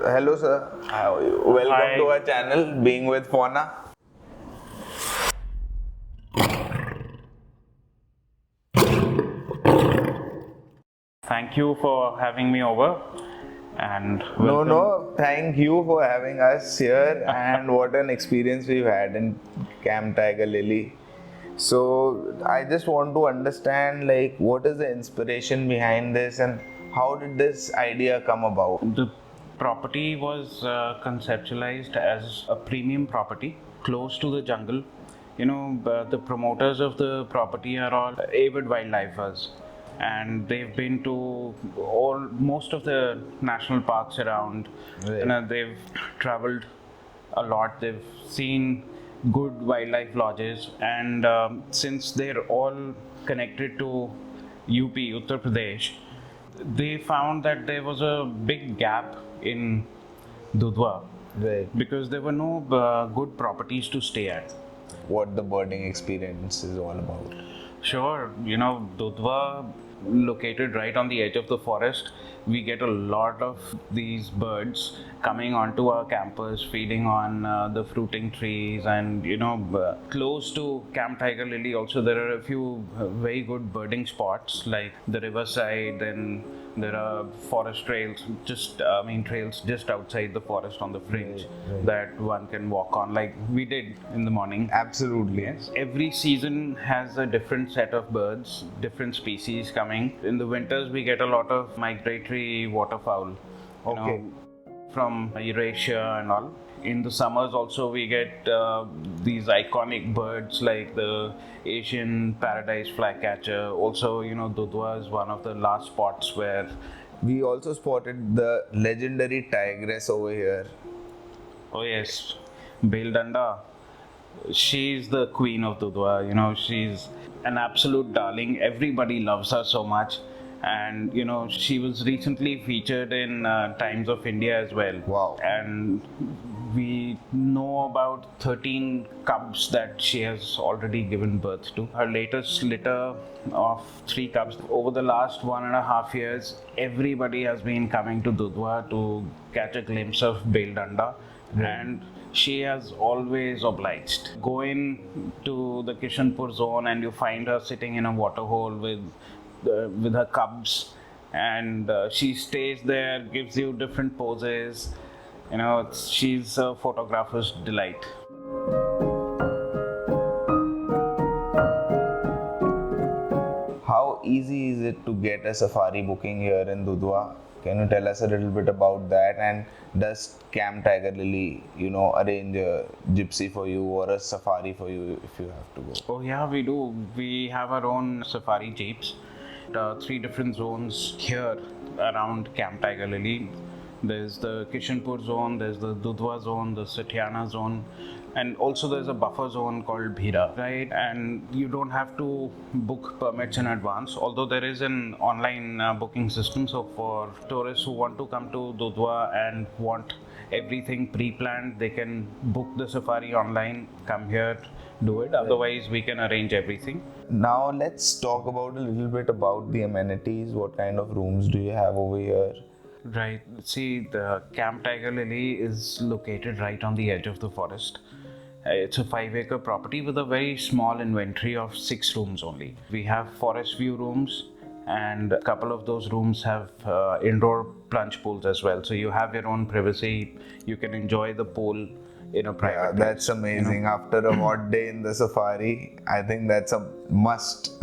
Hello, sir. How are you? Welcome Hi. to our channel, Being with Fauna. Thank you for having me over and No, welcome. no. Thank you for having us here, and what an experience we've had in Camp Tiger Lily. So, I just want to understand, like, what is the inspiration behind this, and how did this idea come about? The property was conceptualized as a premium property close to the jungle. The promoters of the property are all avid wildlifers, and they've been to most of the national parks around. Right. They've traveled a lot. They've seen good wildlife lodges, and since they're all connected to UP, Uttar Pradesh, they found that there was a big gap in Dudhwa Right. because there were no good properties to stay at. What the birding experience is all about. Sure, Dudhwa, located right on the edge of the forest, we get a lot of these birds coming onto our campus, feeding on the fruiting trees, and close to Camp Tiger Lily also there are a few very good birding spots like the riverside, and there are forest trails, trails just outside the forest on the fringe that one can walk on, like we did in the morning. Absolutely. Yes, every season has a different set of birds, different species coming. In the winters, we get a lot of migratory waterfowl, Okay. from Eurasia and all. In the summers, also, we get these iconic birds like the Asian Paradise Flycatcher. Also, Dudhwa is one of the last spots where, We also spotted the legendary Tigress over here. oh yes, Beldanda. She's the queen of Dudhwa. She's an absolute darling. Everybody loves her so much. And she was recently featured in Times of India as well. Wow. And we know about 13 cubs that she has already given birth to. Her latest litter of 3 cubs. Over the last 1.5 years, everybody has been coming to Dudhwa to catch a glimpse of Beldanda. And she has always obliged. Go in to the Kishanpur zone and you find her sitting in a waterhole with her cubs, and she stays there, gives you different poses. She's a photographer's delight. How easy is it to get a safari booking here in Dudhwa? Can you tell us a little bit about that? And does Camp Tiger Lily, arrange a gypsy for you or a safari for you if you have to go? Oh yeah, we do. We have our own safari jeeps. 3 different zones here around Camp Tiger Lily. There's the Kishanpur zone, there's the Dudhwa zone, the Satiana zone, and also there's a buffer zone called Bhira, right? And you don't have to book permits in advance, although there is an online booking system. So for tourists who want to come to Dudhwa and want everything pre-planned, they can book the safari online, come here, do it. Otherwise, we can arrange everything. Now let's talk about a little bit about the amenities. What kind of rooms do you have over here? Right. See, the Camp Tiger Lily is located right on the edge of the forest. It's a 5-acre property with a very small inventory of 6 rooms only. We have forest view rooms, and a couple of those rooms have indoor plunge pools as well. So you have your own privacy. You can enjoy the pool in a private Yeah, place. that's amazing. After a hot day in the safari, I think that's a must.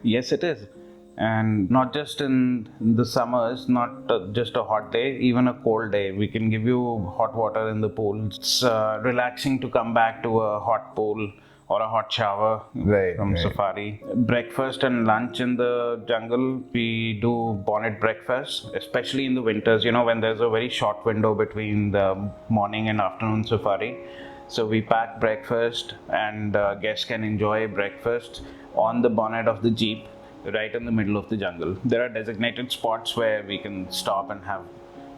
Yes, it is. And not just in the summers, not just a hot day, even a cold day. We can give you hot water in the pool. It's relaxing to come back to a hot pool or a hot shower Right, from right. safari. Breakfast and lunch in the jungle, we do bonnet breakfast, especially in the winters, when there's a very short window between the morning and afternoon safari. So we pack breakfast, and guests can enjoy breakfast on the bonnet of the jeep right in the middle of the jungle. There are designated spots where we can stop and have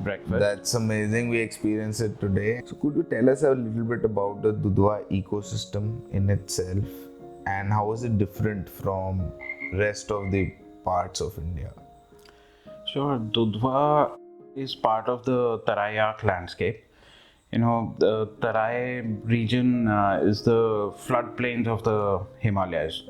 breakfast. That's amazing. We experienced it today. So could you tell us a little bit about the Dudhwa ecosystem in itself, and how is it different from rest of the parts of India? Sure. Dudhwa is part of the Tarai landscape. The Tarai region is the floodplains of the Himalayas,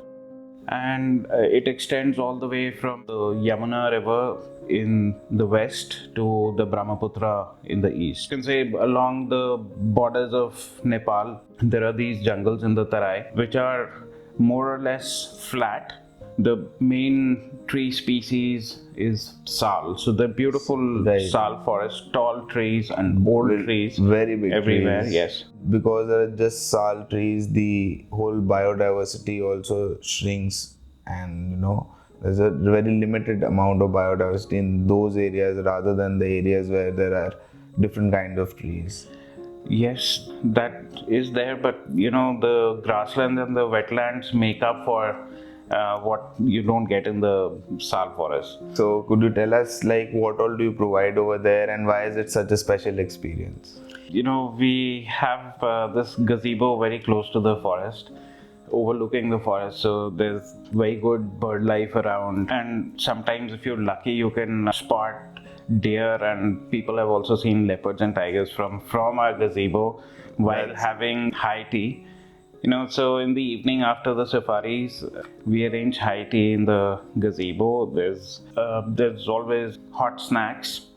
and it extends all the way from the Yamuna River in the west to the Brahmaputra in the east. You can say along the borders of Nepal, there are these jungles in the Tarai which are more or less flat. The main tree species is sal. So the beautiful Right. sal forest, tall trees and old trees Very big everywhere. trees. Yes. Because there are just sal trees, the whole biodiversity also shrinks, and there's a very limited amount of biodiversity in those areas rather than the areas where there are different kind of trees. Yes, that is there, but the grasslands and the wetlands make up for what you don't get in the sal forest. So could you tell us like what all do you provide over there, and why is it such a special experience? We have this gazebo very close to the forest, overlooking the forest, so there's very good bird life around, and sometimes if you're lucky you can spot deer, and people have also seen leopards and tigers from our gazebo while having high tea. So in the evening after the safaris, we arrange high tea in the gazebo. There's always hot snacks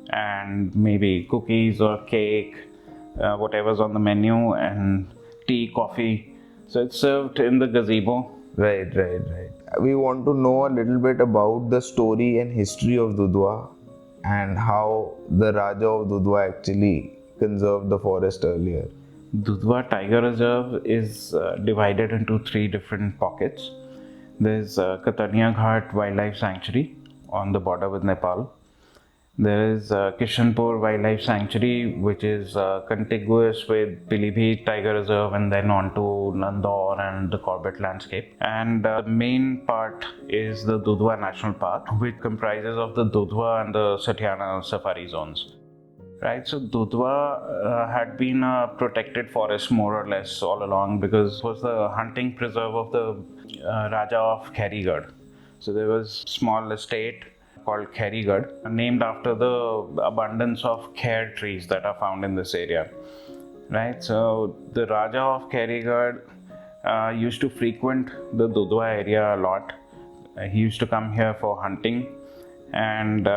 and maybe cookies or cake, whatever's on the menu, and tea, coffee. So it's served in the gazebo. Right. We want to know a little bit about the story and history of Dudhwa and how the Raja of Dudhwa actually conserved the forest earlier. Dudhwa Tiger Reserve is divided into 3 different pockets. There's Katania Ghat Wildlife Sanctuary on the border with Nepal. There is Kishanpur Wildlife Sanctuary, which is contiguous with Pilibhit Tiger Reserve, and then on to Nandor and the Corbett landscape. And the main part is the Dudhwa National Park, which comprises of the Dudhwa and the Satyana safari zones. Right, so Dudhwa had been a protected forest more or less all along, because it was the hunting preserve of the Raja of Kharigad. So there was a small estate called Kharigad, named after the abundance of kher trees that are found in this area. Right, so the Raja of Kharigad used to frequent the Dudhwa area a lot. He used to come here for hunting, and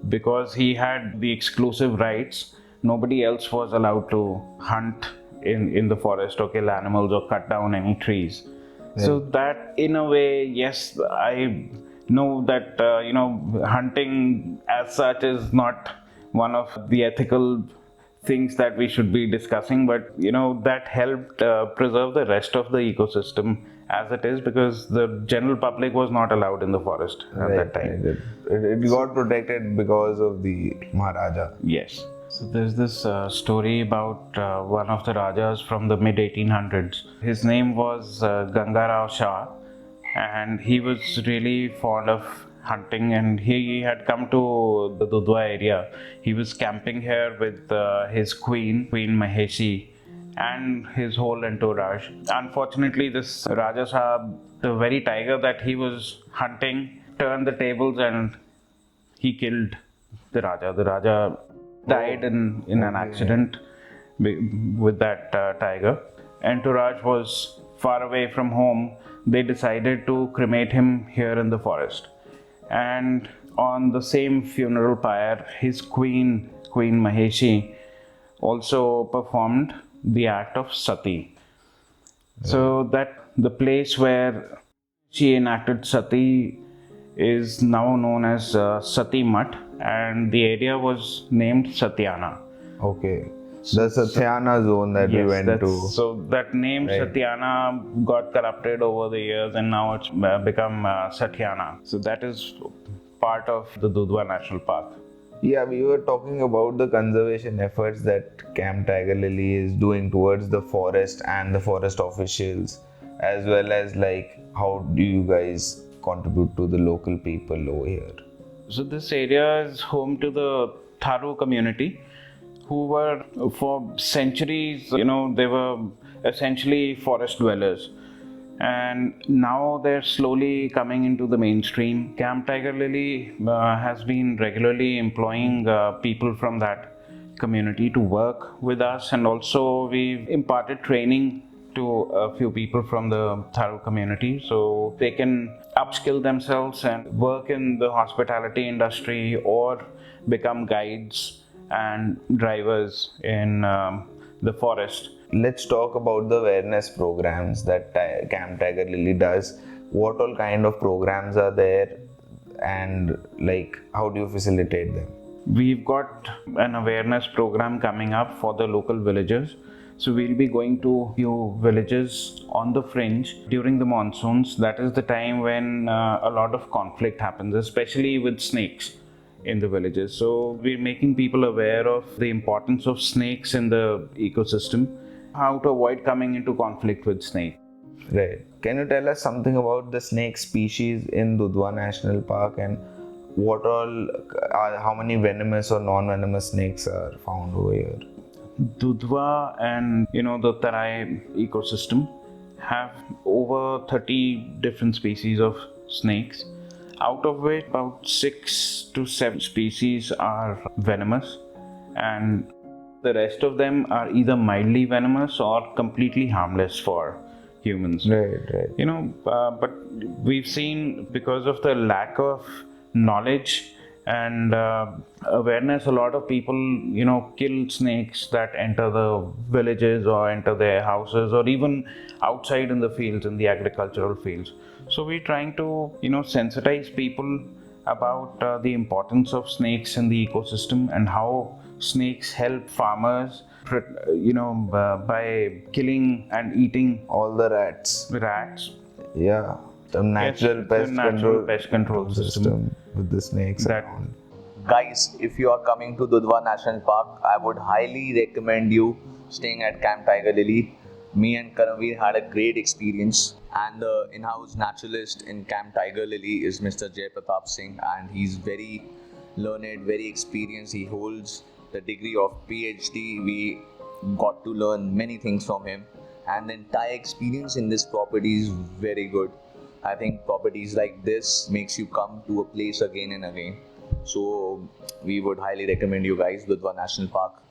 because he had the exclusive rights, nobody else was allowed to hunt in the forest or kill animals or cut down any trees. Right. So that, in a way, yes, I know that hunting as such is not one of the ethical things that we should be discussing, but that helped preserve the rest of the ecosystem as it is, because the general public was not allowed in the forest at that time. It got protected because of the Maharaja. Yes. So there's this story about one of the Rajas from the mid 1800s. His name was Gangarao Shah, and he was really fond of hunting, and he had come to the Dudhwa area. He was camping here with his Queen Maheshi, and his whole entourage. Unfortunately, this Raja Sahab, the very tiger that he was hunting, turned the tables and he killed the Raja. The Raja died in an accident with that tiger. Entourage was far away from home. They decided to cremate him here in the forest. And on the same funeral pyre, his Queen Maheshi, also performed the act of sati. So that the place where she enacted sati is now known as Sati Mutt, and the area was named Satyana. Okay. The Satyana zone that we went to. So that name, right, Satyana got corrupted over the years, and now it's become Satyana. So that is part of the Dudhwa National Park. Yeah, we were talking about the conservation efforts that Camp Tiger Lily is doing towards the forest and the forest officials, as well as like how do you guys contribute to the local people over here? So this area is home to the Tharu community, who were for centuries, they were essentially forest dwellers. and now they're slowly coming into the mainstream. Camp Tiger Lily has been regularly employing people from that community to work with us, and also we've imparted training to a few people from the Tharo community so they can upskill themselves and work in the hospitality industry or become guides and drivers in the forest. Let's talk about the awareness programs that Camp Tiger Lily does. What all kind of programs are there, and like how do you facilitate them? We've got an awareness program coming up for the local villagers. So we'll be going to few villages on the fringe during the monsoons. That is the time when a lot of conflict happens, especially with snakes in the villages. So we're making people aware of the importance of snakes in the ecosystem, how to avoid coming into conflict with snakes. Right. Can you tell us something about the snake species in Dudhwa National Park, and what all how many venomous or non-venomous snakes are found over here? Dudhwa and the Tarai ecosystem have over 30 different species of snakes, out of which about 6 to 7 species are venomous, and the rest of them are either mildly venomous or completely harmless for humans. Right. But we've seen, because of the lack of knowledge and awareness, a lot of people kill snakes that enter the villages or enter their houses or even outside in the fields, in the agricultural fields. So we're trying to sensitize people about the importance of snakes in the ecosystem and how snakes help farmers by killing and eating All the rats. Yeah. The natural, pest control system with the snakes that around. Guys, if you are coming to Dudhwa National Park, I would highly recommend you staying at Camp Tiger Lily. Me and Karamveer had a great experience, and the in-house naturalist in Camp Tiger Lily is Mr. Pratap Singh, and he's very learned, very experienced. He holds the degree of PhD. We got to learn many things from him, and the entire experience in this property is very good. I think properties like this makes you come to a place again and again. So we would highly recommend you guys Dudhwa National Park.